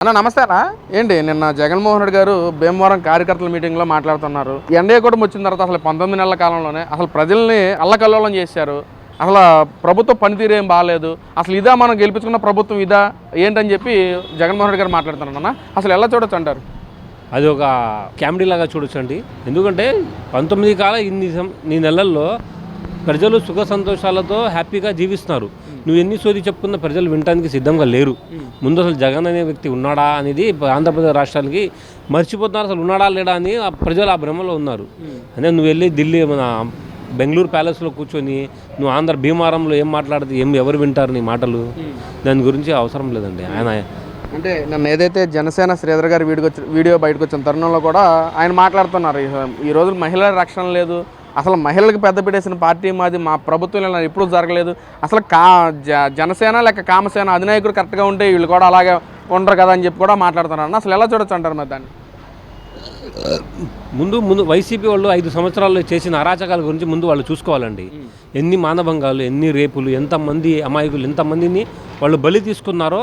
అన్న నమస్తే అన్న. ఏంటి నిన్న జగన్మోహన్ రెడ్డి గారు భీమవరం కార్యకర్తల మీటింగ్లో మాట్లాడుతున్నారు. ఎన్డీఏ కూడా వచ్చిన తర్వాత అసలు 19 నెలల కాలంలోనే అసలు ప్రజల్ని అల్లకల్లోలం చేశారు. అసలు ప్రభుత్వ పనితీరు ఏం బాగాలేదు, అసలు ఇదా మనం గెలిపించుకున్న ప్రభుత్వం ఇదా ఏంటని చెప్పి జగన్మోహన్ రెడ్డి గారు మాట్లాడుతున్నారు. అన్న అసలు ఎలా చూడొచ్చు అంటారు? అది ఒక కామెడీ లాగా చూడొచ్చండి. ఎందుకంటే 19 కాల ఇన్ని నెలల్లో ప్రజలు సుఖ సంతోషాలతో హ్యాపీగా జీవిస్తున్నారు. నువ్వు ఎన్ని సోది చెప్పుకున్న ప్రజలు వినడానికి సిద్ధంగా లేరు. ముందు అసలు జగన్ అనే వ్యక్తి ఉన్నాడా అనేది ఆంధ్రప్రదేశ్ రాష్ట్రానికి మర్చిపోతున్నారు. అసలు ఉన్నాడా లేడా అని ప్రజలు ఆ భ్రమలో ఉన్నారు. అదే నువ్వు వెళ్ళి ఢిల్లీ మన బెంగళూరు ప్యాలెస్లో కూర్చొని నువ్వు ఆంధ్ర భీమారంలో ఏం మాట్లాడితే ఎవరు వింటారు నీ మాటలు? దాని గురించి అవసరం లేదండి. ఆయన అంటే నన్ను ఏదైతే జనసేన శ్రీధర్ గారి వీడియో బయటకు వచ్చిన తరుణంలో కూడా ఆయన మాట్లాడుతున్నారు, ఈ రోజు మహిళల రక్షణ లేదు, అసలు మహిళలకు పెద్ద పెట్టేసిన పార్టీ మాది, మా ప్రభుత్వం ఎప్పుడూ జరగలేదు, అసలు జనసేన లేక కామసేన అధినాయకుడు కరెక్ట్గా ఉంటే వీళ్ళు కూడా అలాగే ఉండరు కదా అని చెప్పి కూడా మాట్లాడుతున్నారు. అసలు ఎలా చూడొచ్చు అంటారు మరి దాన్ని? ముందు వైసీపీ వాళ్ళు 5 సంవత్సరాల్లో చేసిన అరాచకాల గురించి ముందు వాళ్ళు చూసుకోవాలండి. ఎన్ని మానభంగాలు, ఎన్ని రేపులు, ఎంతమంది అమాయకులు, ఎంతమందిని వాళ్ళు బలి తీసుకున్నారో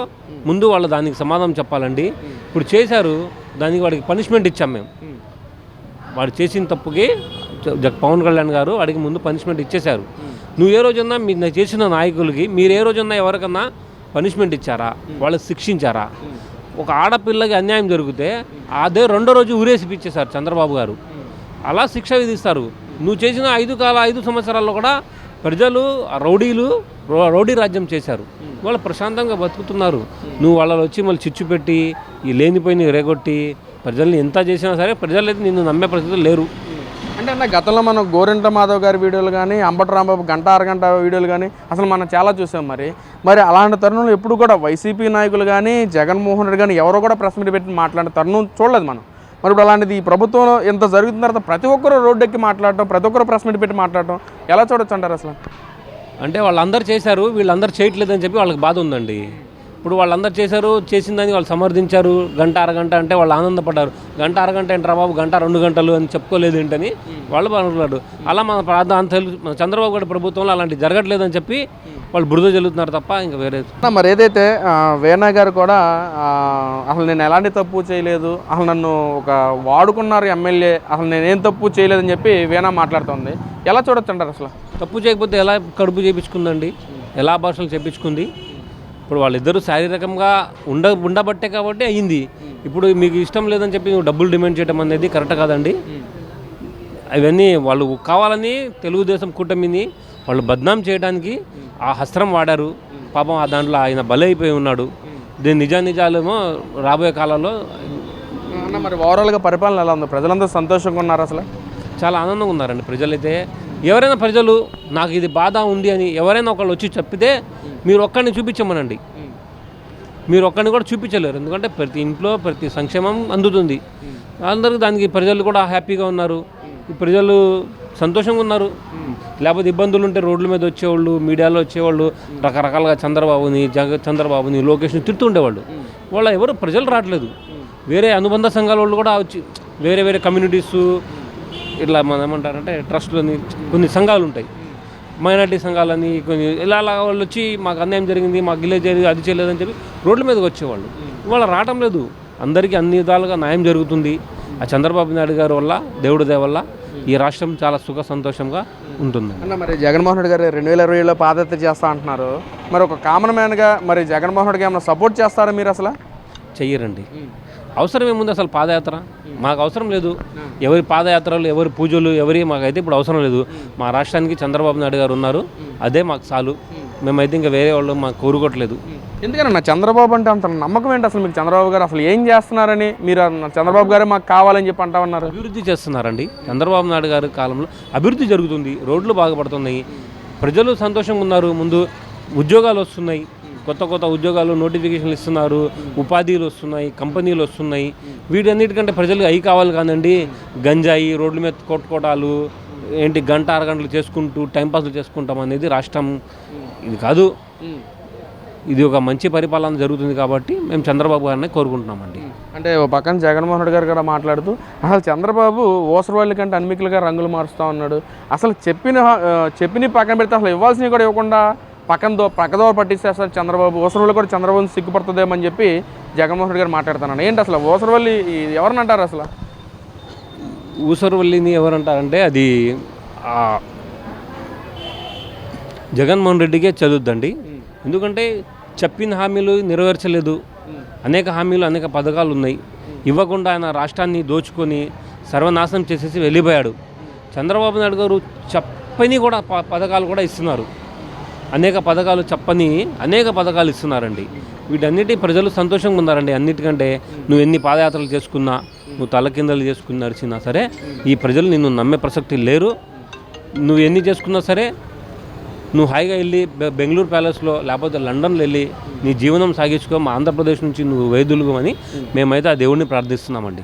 ముందు వాళ్ళు దానికి సమాధానం చెప్పాలండి. ఇప్పుడు చేశారు, దానికి వాడికి పనిష్మెంట్ ఇచ్చాం మేము. వాడు చేసిన తప్పుకి పవన్ కళ్యాణ్ గారు వాడికి ముందు పనిష్మెంట్ ఇచ్చేశారు. నువ్వు ఏ రోజున్నా మీరు చేసిన నాయకులకి మీరు ఏ రోజున్నా ఎవరికన్నా పనిష్మెంట్ ఇచ్చారా? వాళ్ళు శిక్షించారా? ఒక ఆడపిల్లకి అన్యాయం జరిగితే అదే రెండో రోజు ఊరేసిపిచ్చేశారు చంద్రబాబు గారు. అలా శిక్ష విధిస్తారు. నువ్వు చేసిన 5 సంవత్సరాల్లో కూడా ప్రజలు రౌడీ రాజ్యం చేశారు. వాళ్ళు ప్రశాంతంగా బతుకుతున్నారు. నువ్వు వాళ్ళని వచ్చి మళ్ళీ చిచ్చు పెట్టి ఈ లేనిపోయిన రేగొట్టి ప్రజల్ని ఎంత చేసినా సరే ప్రజలు అయితే నిన్ను నమ్మే పరిస్థితులు లేరు. అంటే అన్న గతంలో మనం గోరింట మాధవ్ గారి వీడియోలు కానీ, అంబటి రాంబాబు గంట అరగంట వీడియోలు కానీ అసలు మనం చాలా చూసాం. మరి అలాంటి తరుణంలో ఎప్పుడు కూడా వైసీపీ నాయకులు కానీ జగన్మోహన్ రెడ్డి కానీ ఎవరో కూడా ప్రెస్ మీట్ పెట్టి మాట్లాడే తరుణం చూడలేదు మనం. మరి ఇప్పుడు అలాంటిది ఈ ప్రభుత్వంలో ఎంత జరుగుతున్న తర్వాత ప్రతి ఒక్కరు రోడ్డెక్కి మాట్లాడటం, ప్రతి ఒక్కరు ప్రెస్ మీట్ పెట్టి మాట్లాడటం ఎలా చూడొచ్చు అంటారు అసలు? అంటే వాళ్ళందరూ చేశారు, వీళ్ళందరూ చేయట్లేదని చెప్పి వాళ్ళకి బాధ ఉందండి. ఇప్పుడు వాళ్ళందరూ చేశారు, చేసిన దాన్ని వాళ్ళు సమర్థించారు. గంట అరగంట అంటే వాళ్ళు ఆనందపడ్డారు. గంట అరగంట ఏంట్రా బాబు, గంట 2 గంటలు అని చెప్పుకోలేదు ఏంటని వాళ్ళు బాగున్నారు. అలా మన చంద్రబాబు గారి ప్రభుత్వంలో అలాంటివి జరగట్లేదని చెప్పి వాళ్ళు బురద జల్లుతున్నారు తప్ప ఇంకా వేరే. మరి ఏదైతే వేణా గారు కూడా అసలు నేను ఎలాంటి తప్పు చేయలేదు, అసలు నన్ను ఒక వాడుకున్నారు ఎమ్మెల్యే, అసలు నేనేం తప్పు చేయలేదని చెప్పి వేణా మాట్లాడుతుంది. ఎలా చూడొచ్చు అంటారు? అసలు తప్పు చేయకపోతే ఎలా కడుపు చేయించుకుందండి, ఎలా భాషలు చెప్పించుకుంది? ఇప్పుడు వాళ్ళిద్దరూ శారీరకంగా ఉండబట్టే కాబట్టి అయ్యింది. ఇప్పుడు మీకు ఇష్టం లేదని చెప్పి నువ్వు డబ్బులు డిమాండ్ చేయడం అనేది కరెక్ట్ కాదండి. అవన్నీ వాళ్ళు కావాలని తెలుగుదేశం కూటమిని వాళ్ళు బద్నాం చేయడానికి ఆ అస్త్రం వాడారు. పాపం ఆ దాంట్లో ఆయన బలైపోయి ఉన్నాడు. దీని నిజాలేమో రాబోయే కాలంలో. మరి ఓవరాల్గా పరిపాలన ఎలా ఉంది? ప్రజలందరూ సంతోషంగా ఉన్నారు? అసలు చాలా ఆనందంగా ఉన్నారండి ప్రజలైతే. ఎవరైనా ప్రజలు నాకు ఇది బాధ ఉంది అని ఎవరైనా ఒకళ్ళు వచ్చి చెప్పితే మీరు ఒక్కడిని చూపించమనండి. మీరు ఒక్కడిని కూడా చూపించలేరు. ఎందుకంటే ప్రతి ఇంట్లో ప్రతి సంక్షేమం అందుతుంది అందరికీ. దానికి ప్రజలు కూడా హ్యాపీగా ఉన్నారు, ప్రజలు సంతోషంగా ఉన్నారు. లేకపోతే ఇబ్బందులు ఉంటే రోడ్ల మీద వచ్చేవాళ్ళు, మీడియాలో వచ్చేవాళ్ళు రకరకాలుగా చంద్రబాబుని లోకేష్ని తిడుతుండేవాళ్ళు. వాళ్ళ ఎవరు ప్రజలు రావట్లేదు. వేరే అనుబంధ సంఘాల వాళ్ళు కూడా వచ్చి వేరే కమ్యూనిటీసు ఇట్లా మనం ఏమంటారంటే ట్రస్ట్లు అని కొన్ని సంఘాలు ఉంటాయి, మైనార్టీ సంఘాలని కొన్ని ఇలా వాళ్ళు వచ్చి మాకు అన్యాయం జరిగింది, మాకు గిలే జరిగింది, అది చేయలేదని చెప్పి రోడ్ల మీదకి వచ్చేవాళ్ళు. ఇవాళ రావటం లేదు. అందరికీ అన్ని విధాలుగా న్యాయం జరుగుతుంది. ఆ చంద్రబాబు నాయుడు గారి వల్ల, దేవుడి దయ వల్ల ఈ రాష్ట్రం చాలా సుఖ సంతోషంగా ఉంటుంది. అన్న మరి జగన్మోహన్ రెడ్డి గారు 2020లో పాదయాత్ర చేస్తా అంటున్నారు. మరి ఒక కామన్ మ్యాన్గా మరి జగన్మోహన్ రెడ్డికి ఏమైనా సపోర్ట్ చేస్తారా మీరు? అసలు చెయ్యరండి. అవసరం ఏముంది అసలు పాదయాత్ర? మాకు అవసరం లేదు. ఎవరి పాదయాత్రలు, ఎవరి పూజలు, మాకైతే ఇప్పుడు అవసరం లేదు. మా రాష్ట్రానికి చంద్రబాబు నాయుడు గారు ఉన్నారు, అదే మాకు చాలు. మేమైతే ఇంకా వేరే వాళ్ళు మాకు కోరుకోవట్లేదు. ఎందుకన్నా చంద్రబాబు అంటే అంత నమ్మకం ఏంటి అసలు మీకు? చంద్రబాబు గారు అసలు ఏం చేస్తున్నారని మీరు చంద్రబాబు గారే మాకు కావాలని చెప్పి అంటా ఉన్నారు? అభివృద్ధి చేస్తున్నారండి. చంద్రబాబు నాయుడు గారి కాలంలో అభివృద్ధి జరుగుతుంది, రోడ్లు బాగుపడుతున్నాయి, ప్రజలు సంతోషంగా ఉన్నారు. ముందు ఉద్యోగాలు వస్తున్నాయి, కొత్త ఉద్యోగాలు నోటిఫికేషన్లు ఇస్తున్నారు, ఉపాధులు వస్తున్నాయి, కంపెనీలు వస్తున్నాయి. వీటన్నిటికంటే ప్రజలకు అవి కావాలి కాదండి. గంజాయి రోడ్ల మీద కొట్టుకోవడాలు ఏంటి, గంట అరగంటలు చేసుకుంటూ టైంపాస్లు చేసుకుంటాం అనేది రాష్ట్రం ఇది కాదు. ఇది ఒక మంచి పరిపాలన జరుగుతుంది కాబట్టి మేము చంద్రబాబు గారిని కోరుకుంటున్నామండి. అంటే ఓ పక్కన జగన్మోహన్ రెడ్డి గారు కూడా మాట్లాడుతూ అసలు చంద్రబాబు ఓసరవాళ్ళ కంటే అన్మికులుగా రంగులు మారుస్తూ ఉన్నాడు, అసలు చెప్పిన పక్కన పెడితే అసలు ఇవ్వాల్సినవి కూడా ఇవ్వకుండా పక్కదోవ పట్టించేస్తారు చంద్రబాబు. ఊసరవల్లి కూడా చంద్రబాబు సిగ్గుపడుతుందేమని చెప్పి జగన్మోహన్ రెడ్డి గారు మాట్లాడుతున్నాను. ఏంటి అసలు ఊసరవల్లి ఎవరిని అంటారు అసలు? ఊసరవల్లిని ఎవరంటారంటే అది జగన్మోహన్ రెడ్డికే చదువుద్దండి. ఎందుకంటే చెప్పిన హామీలు నెరవేర్చలేదు. అనేక హామీలు అనేక పథకాలు ఉన్నాయి, ఇవ్వకుండా ఆయన రాష్ట్రాన్ని దోచుకొని సర్వనాశనం చేసేసి వెళ్ళిపోయాడు. చంద్రబాబు నాయుడు గారు చెప్పని కూడా పథకాలు కూడా ఇస్తున్నారు. అనేక పథకాలు చెప్పని అనేక పథకాలు ఇస్తున్నారండి. వీటన్నిటి ప్రజలు సంతోషంగా ఉన్నారండి. అన్నిటికంటే నువ్వు ఎన్ని పాదయాత్రలు చేసుకున్నా, నువ్వు తలకిందలు చేసుకుని నడిచినా సరే ఈ ప్రజలు నిన్ను నమ్మే ప్రసక్తి లేరు. నువ్వు ఎన్ని చేసుకున్నా సరే నువ్వు హాయిగా వెళ్ళి బెంగళూరు ప్యాలెస్లో లేకపోతే లండన్లో వెళ్ళి నీ జీవనం సాగించుకో, మా ఆంధ్రప్రదేశ్ నుంచి నువ్వు వైదొలుగు అని మేమైతే ఆ దేవుడిని ప్రార్థిస్తున్నామండి.